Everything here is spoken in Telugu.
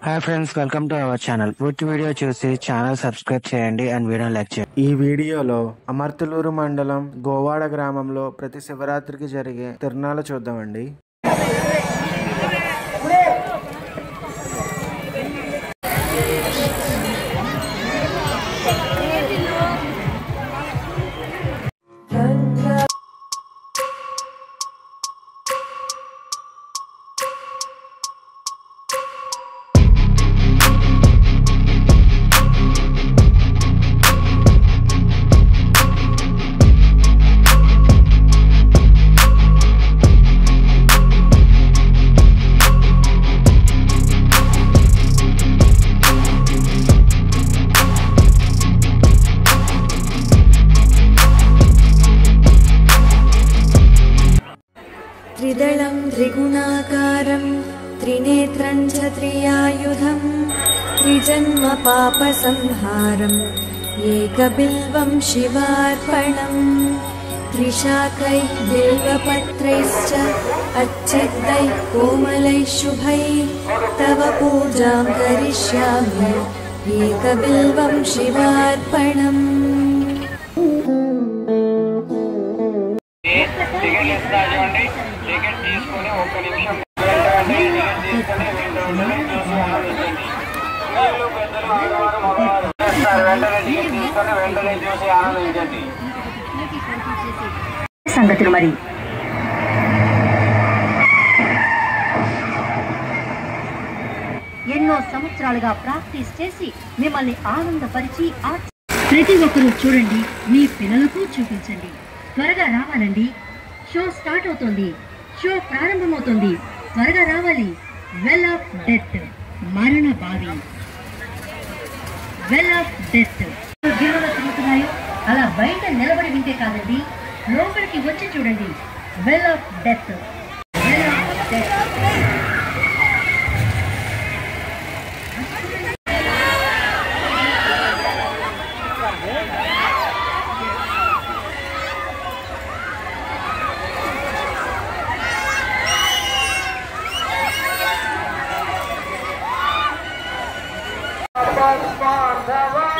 Hi friends, welcome to our channel. పూర్తి వీడియో చూసి ఛానల్ సబ్స్క్రైబ్ చేయండి అండ్ వీడియో లైక్ చేయండి. ఈ వీడియోలో అమర్తలూరు మండలం గోవాడ గ్రామంలో ప్రతి శివరాత్రికి జరిగే తిరునాళ్ళు చూద్దామండి. त्रिदलं त्रिगुणाकारं त्रिनेत्रं च त्रियायुधं त्रिजन्म पापसंहारम् एकबिल्वं शिवार्पणम् त्रिशाखैः बिल्वपत्रैश्च अच्छिद्दैः कोमलैः शुभैः तव पूजां करिष्यामि एकबिल्वं शिवार्पणम्. సంగతులు మరి ఎన్నో సంవత్సరాలుగా ప్రాక్టీస్ చేసి మిమ్మల్ని ఆనందపరిచి ప్రతి ఒక్కరూ చూడండి, మీ పిల్లలకు చూపించండి. త్వరగా రావాలండి, షో స్టార్ట్ అవుతోంది, షో ప్రారంభమవుతోంది, త్వరగా రావాలి. వెల్ ఆఫ్ డెత్, మరణ బావి. వెల్ ఆఫ్ డెత్ గిరువులు తిరుగుతున్నాయో అలా బయట నిలబడి వింటే కాదండి, లోపలికి వచ్చి చూడండి. Well of death, well of death. Bhagavad